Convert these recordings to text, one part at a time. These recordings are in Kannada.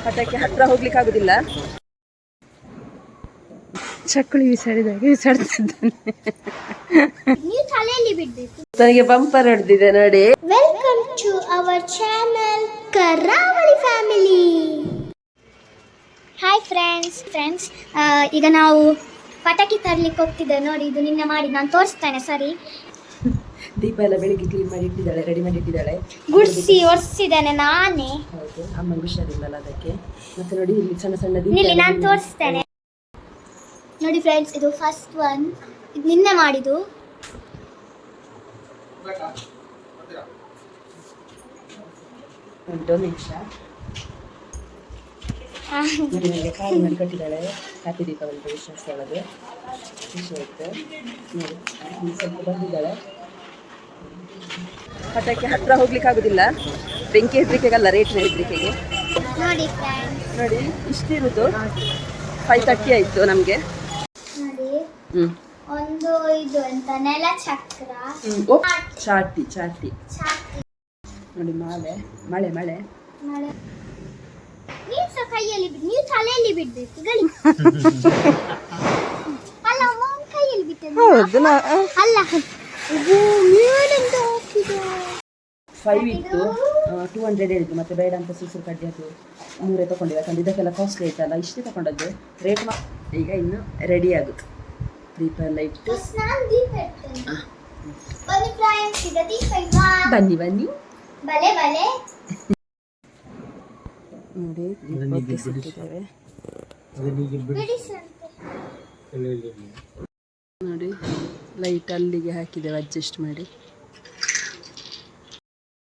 ಪಟಾಕಿ ಹತ್ರ ಹೋಗ್ಲಿಕ್ಕೆ ಆಗುದಿಲ್ಲ. ಚಕ್ಕುಳಿ ಬಿಸಾಡಿದಾಗೆ ಬಿಸಾಡ್ತಿದ್ದಾನೆ. ನನಗೆ ಬಂಪರ್ ಹೊಡೆದಿದೆ ನೋಡಿ. ವೆಲ್ಕಮ್ ಟು ಅವರ್ ಚಾನಲ್ ಕರಾವಳಿ ಫ್ಯಾಮಿಲಿ. ಹಾಯ್ ಫ್ರೆಂಡ್ಸ್ ಈಗ ನಾವು ಪಟಾಕಿ ತರ್ಲಿಕ್ಕೆ ಹೋಗ್ತಿದ್ದೇವೆ ನೋಡಿ. ಇದು ನಿನ್ನೆ ಮಾಡಿ ನಾನು ತೋರಿಸ್ತೇನೆ. ಸರಿ, ದೀಪ ಎಲ್ಲ ಬೆಳಿಗ್ಗೆ ಕ್ಲೀನ್ ಮಾಡಿ ಇಟ್ಟಿದ್ದಾಳೆ, ರೆಡಿ ಮಾಡಿ ಇಟ್ಟಿದ್ದಾಳೆ, ಗುಡ್ಸಿ ಒರೆಸಿದ್ದೇನೆ ನಾನೇ. ಹೌದು, ಅಮ್ಮಂಗೆ ಹುಷಾರಿಲ್ಲಲ್ಲ ಅದಕ್ಕೆ. ಮತ್ತೆ ನೋಡಿ ಇಲ್ಲಿ ಸಣ್ಣ ಸಣ್ಣ ದೀಪ ಇಲ್ಲಿ ನಾನು ತೋರಿಸ್ತೇನೆ ನೋಡಿ ಫ್ರೆಂಡ್ಸ್. ಇದು ಫಸ್ಟ್ ಒನ್, ಇದು ನಿನ್ನೆ ಮಾಡಿದ್ದು. ಒಂದು ನಿಮಿಷ ನನಗೆ ಕಾಲು ಮಾಡಿ ಕಟ್ಟಿದ್ದಾಳೆ. ಹ್ಯಾಪಿ ದೀಪಾವಳಿ ವಿಶ್ವಾಸ ಒಳಗೆ ಖುಷಿ ಆಯ್ತು ನೋಡಿ. ಸ್ವಲ್ಪ ಬಂದಿದ್ದಾಳೆ. ಪಟಾಕಿ ಹತ್ರ ಹೋಗ್ಲಿಕ್ಕೆ ಆಗುದಿಲ್ಲ, ಬೆಂಕಿ ಹೆದ್ರಿಕೆಗಲ್ಲ, ರೇಟ್ನ ಹೆದ್ರಿಕೆಗೆ. ನೋಡಿ ಫ್ರೆಂಡ್ಸ್, ನೋಡಿ ಇಷ್ಟಿರುವುದು 5:30 ಆಯ್ತು ನಮ್ಗೆ. ನೋಡಿ ಒಂದು ಇದು ಅಂತ ನೆಲ ಚಕ್ರ, ಚಾಟಿ ಚಾಟಿ ನೋಡಿ, ಮಳೆ ಮಳೆ. ನೀವು ಸಹ ಕೈಯಲ್ಲಿ ಬಿಡಿ, ನೀವು ತಲೆಯಲ್ಲಿ ಬಿಡ್ಬೇಕು ಗಳಿ. ಅಲ್ಲ ಕೈಯಲ್ಲಿ ಬಿಟ್ಟೆ ಅಲ್ಲ, 5 ಇತ್ತು, 200 ಹೇಳಿದ್ದು. ಮತ್ತೆ ಬೇಡ ಅಂತ ಸುಸುರು ಕಡ್ಡಿ ಅದು 3 ತಗೊಂಡಿವೆ. ಯಾಕಂದ್ರೆ ಇದಕ್ಕೆಲ್ಲ ಕಾಸ್ಟ್ಲಿ ಆಯ್ತಲ್ಲ, ಇಷ್ಟೇ ತಗೊಂಡದ್ದು. ರೇಟ್ ಈಗ ಇನ್ನು ರೆಡಿ ಆಗುತ್ತೆ. ದೀಪ ಎಲ್ಲ ಇಟ್ಟು ಬನ್ನಿ ನೋಡಿ. ನೋಡಿ ಲೈಟ್ ಅಲ್ಲಿಗೆ ಹಾಕಿದ್ದೇವೆ, ಅಡ್ಜಸ್ಟ್ ಮಾಡಿ.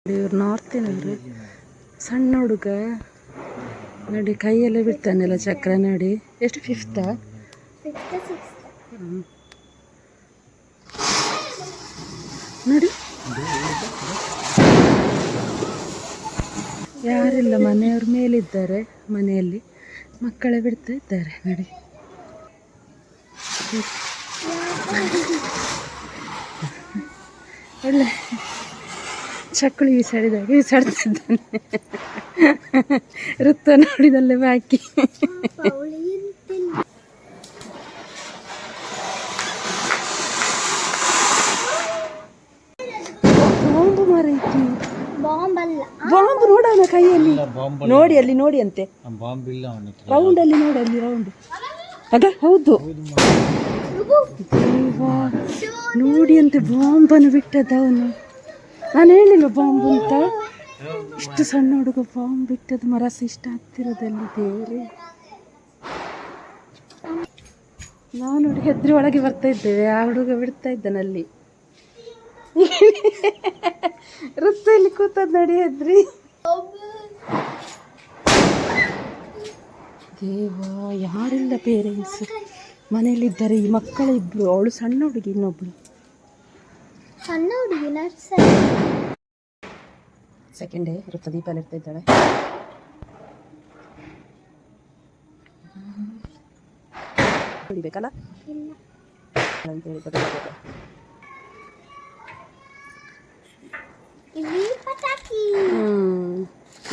ಇವ್ರು ನಾರ್ತಿನವ್ರು, ಸಣ್ಣ ಹುಡುಗ ನೋಡಿ, ಕೈಯೆಲ್ಲ ಬಿಡ್ತಾನೆಲ್ಲ ಚಕ್ರ ನೋಡಿ. ಎಷ್ಟು 5th ನೋಡಿ. ಯಾರಿಲ್ಲ, ಮನೆಯವ್ರ ಮೇಲಿದ್ದಾರೆ, ಮನೆಯಲ್ಲಿ ಮಕ್ಕಳೇ ಬಿಡ್ತಾ ಇದ್ದಾರೆ ನೋಡಿ. ಒಳ್ಳೆ ಚಕ್ಕುಳಿ ಬಿಸಾಡಿದಾಗೆ ಬಿಸಾಡ್ತಿದ್ದಾನೆ. ವೃತ್ತ ನೋಡಿದಲ್ಲೇ ಬಾಕಿ. ಬಾಂಬು ಮಾರೈತಿ, ಬಾಂಬ್ ನೋಡೋಣ ಕೈಯಲ್ಲಿ ನೋಡಿ, ಅಲ್ಲಿ ನೋಡಿ ಅಂತೆ, ರೌಂಡ್ ಅಲ್ಲಿ ನೋಡಿ, ಅಲ್ಲಿ ರೌಂಡ್ ಅದ. ಹೌದು, ನೋಡಿ ಅಂತೆ ಬಾಂಬನ್ನು ಬಿಟ್ಟದ ಅವನು. ನಾನು ಹೇಳಿಲ್ಲ ಬಾಂಬ್ ಅಂತ. ಇಷ್ಟು ಸಣ್ಣ ಹುಡುಗ ಬಾಂಬ್ ಬಿಟ್ಟದ್ದು, ಮರಸ ಇಷ್ಟ ಆಗ್ತಿರೋದಲ್ಲಿ ದೇವ್ರೆ. ನಾವು ನೋಡಿ ಹೆದ್ರಿ ಒಳಗೆ ಬರ್ತಾ ಇದ್ದೇವೆ, ಆ ಹುಡುಗ ಬಿಡ್ತಾ ಇದ್ದಾನಲ್ಲಿ. ವೃತ್ತದಲ್ಲಿ ಕೂತದ್ ನೋಡಿ ಹೆದ್ರಿ. ದೇವ, ಯಾರಿಲ್ಲ ಪೇರೆಂಟ್ಸ್ ಮನೆಯಲ್ಲಿದ್ದಾರೆ. ಈ ಮಕ್ಕಳಿಬ್ರು, ಅವಳು ಸಣ್ಣ ಹುಡುಗಿ, ಇನ್ನೊಬ್ಳು ಸಣ್ಣ ಹುಡುಗಿ ಸೆಕೆಂಡ್ ಡೇ. ವೃತ್ತ ದೀಪ ಎಲ್ಲ ಇರ್ತಾ ಇದ್ದಾಳೆ. ಹೊಡಿಬೇಕಲ್ಲ ಅಂತೇಳಿ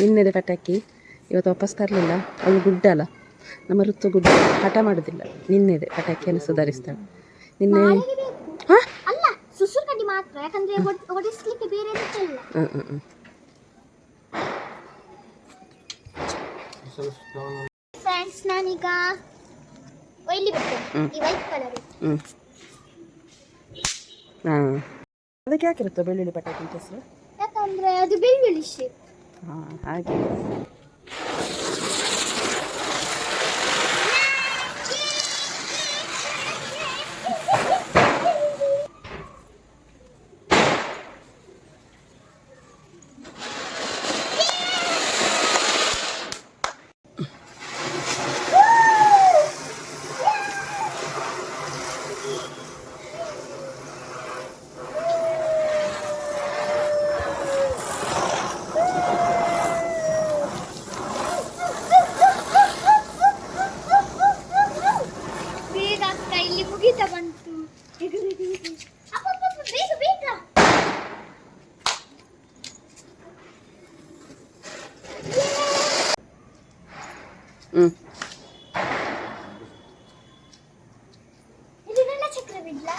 ನಿನ್ನೆದೆ ಪಟಾಕಿ, ಇವತ್ತು ವಾಪಸ್ ತರಲಿಲ್ಲ. ಅವಳು ಗುಡ್ಡ ಅಲ್ಲ, ನಮ್ಮ ಋತು ಗುಡ್ಡ, ಹಠ ಮಾಡೋದಿಲ್ಲ. ನಿನ್ನೆದೆ ಪಟಾಕಿಯನ್ನು ಸುಧಾರಿಸ್ತಾಳೆ. ನಿನ್ನೆ ಅಲ್ಲ, ಸುಸುರು ಕಡ್ಡಿ ಮಾತ್ರ, ಯಾಕಂದ್ರೆ ಹೊಡಿಸ್ಲಿಕ್ಕೆ ಬೇರೆ ಇಲ್ಲ. ಫ್ರೆಂಡ್ಸ್, ನಾನೀಗ ಒಯ್ಲಿ ಬಿಡ್ತೇನೆ ಈ ವೈಟ್ ಕಲರ್. ಅದಕ್ಕೆ ಯಾಕಿರುತ್ತೋ ಬೆಳ್ಳುಳ್ಳಿ ಪಟಾಕಿ ಅಂತ ಹೆಸರು? ಯಾಕಂದ್ರೆ ಅದು ಬೆಳ್ಳುಳ್ಳಿ ಶೇಪ್. ಹಾಗೆ. ಹ್ಞೂ ಇದನ್ನೆಲ್ಲ ಚಕ್ರ ಬಿಡ್ಲಾ?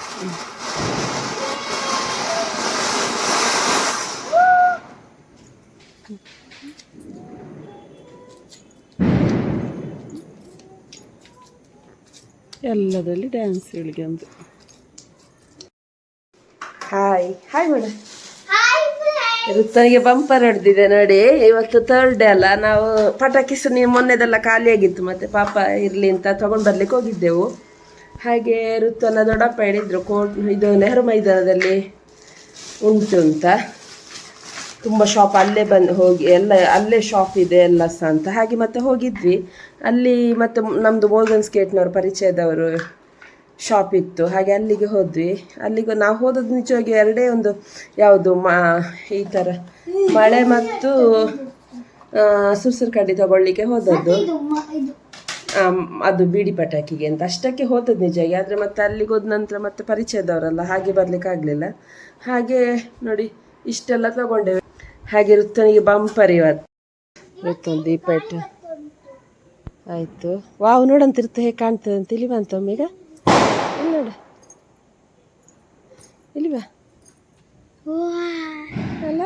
ಎಲ್ಲದರಲ್ಲಿ ಡ್ಯಾನ್ಸ್ ಇವಳಿಗೆ ಒಂದು ಹಾಯ್ ಹಾಯ್ ಮೇಡಮ್. ಋತನಿಗೆ ಬಂಪರ್ ಹೊಡೆದಿದೆ ನೋಡಿ. ಇವತ್ತು ಥರ್ಡ್ ಡೇ ಅಲ್ಲ, ನಾವು ಪಟಾಕಿಸು ನೀವು ಮೊನ್ನೆದೆಲ್ಲ ಖಾಲಿಯಾಗಿತ್ತು, ಮತ್ತು ಪಾಪ ಇರಲಿ ಅಂತ ತೊಗೊಂಡು ಬರ್ಲಿಕ್ಕೆ ಹೋಗಿದ್ದೆವು. ಹಾಗೆ ಋತುವನ್ನ ದೊಡ್ಡಪ್ಪ ಹೇಳಿದ್ರು ಇದು ನೆಹರು ಮೈದಾನದಲ್ಲಿ ಉಂಟು ಅಂತ, ತುಂಬ ಶಾಪ್ ಅಲ್ಲೇ ಬಂದು ಹೋಗಿ ಎಲ್ಲ ಅಲ್ಲೇ ಶಾಪ್ ಇದೆ ಎಲ್ಲ ಸಹ ಅಂತ. ಹಾಗೆ ಮತ್ತೆ ಹೋಗಿದ್ವಿ ಅಲ್ಲಿ, ಮತ್ತು ನಮ್ಮದು ಮೋರ್ಗನ್ ಸ್ಕೇಟ್ನವ್ರ ಪರಿಚಯದವರು ಶಾಪ್ ಇತ್ತು. ಹಾಗೆ ಅಲ್ಲಿಗೆ ಹೋದ್ವಿ. ಅಲ್ಲಿಗೆ ನಾವು ಹೋದದ್ದು ನಿಜವಾಗಿ ಎರಡೇ ಒಂದು, ಯಾವುದು ಈ ಥರ ಮಳೆ ಮತ್ತು ಸುರ್ಸುರು ಕಡ್ಡಿ ತಗೊಳ್ಳಿಕ್ಕೆ ಹೋದದ್ದು. ಅದು ಬೀಡಿ ಪಟಾಕಿಗೆ ಅಂತ ಅಷ್ಟಕ್ಕೆ ಹೋದದ್ದು ನಿಜವಾಗಿ. ಆದರೆ ಮತ್ತೆ ಅಲ್ಲಿಗೆ ಹೋದ ನಂತರ ಮತ್ತೆ ಪರಿಚಯದವರಲ್ಲ, ಹಾಗೆ ಬರ್ಲಿಕ್ಕೆ ಆಗಲಿಲ್ಲ. ಹಾಗೆ ನೋಡಿ ಇಷ್ಟೆಲ್ಲ ತಗೊಂಡೇವೆ. ಹಾಗೆ ಋತನಿಗೆ ಬಂಪರ್ ಇವತ್ತು. ಋತನ್ ದೀಪ ಇಟ್ಟು ಆಯಿತು. ವಾವ್, ನೋಡಂತಿರ್ತ ಹೇಗೆ ಕಾಣ್ತದೆ ಅಂತ. ಇಲ್ಲಿ ಬಂತು ಒಮ್ಮೀಗ, ಇಲ್ಲಿ ನೋಡು, ಇಲ್ಲಿ ಬಾ ಅಲ್ಲ.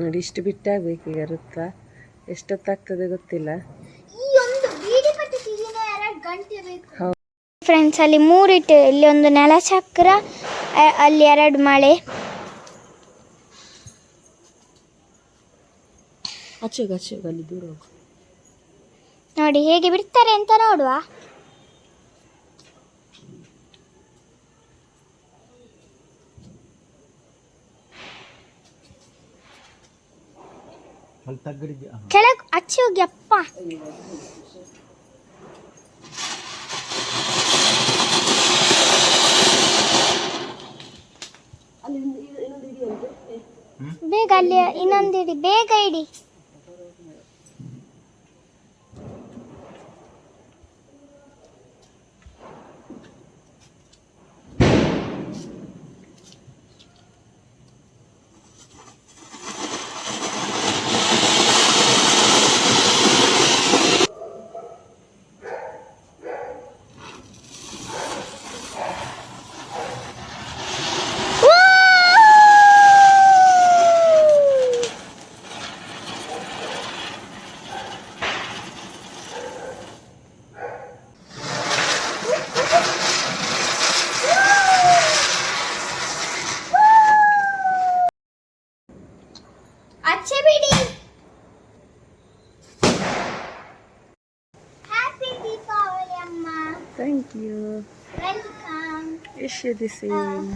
ನೋಡಿ ಇಷ್ಟು ಬಿಟ್ಟಾಗಬೇಕು ಈಗ ಋತ. ಎಷ್ಟೊತ್ತಾಗ್ತದೆ ಗೊತ್ತಿಲ್ಲ. ಫ್ರೆಂಡ್ಸ್, ಅಲ್ಲಿ 3 ಇಟ್ಟು, ಇಲ್ಲಿ ಒಂದು ನೆಲಚಕ್ರ, ಅಲ್ಲಿ 2 ಮಳೆ. ಆಚೆಗೆ ಅಲ್ಲಿ ದೂರ ಹೋಗು. ನೋಡಿ ಹೇಗೆ ಬಿಡ್ತಾರೆ ಅಂತ ನೋಡುವ. ಕೆಳಗೆ ಅಚ್ಚಿ ಹೋಗಿ ಅಪ್ಪ. ಬೇಗ ಅಲ್ಲಿ ಇನ್ನೊಂದಿಡಿ, ಬೇಗ ಇಡಿ. ಅಚ್ಚೆ ಬಿಡಿ. ಹ್ಯಾಪಿ ದೀಪಾವಳಿ ಅಮ್ಮ. Thank you. Welcome. Wish you the same.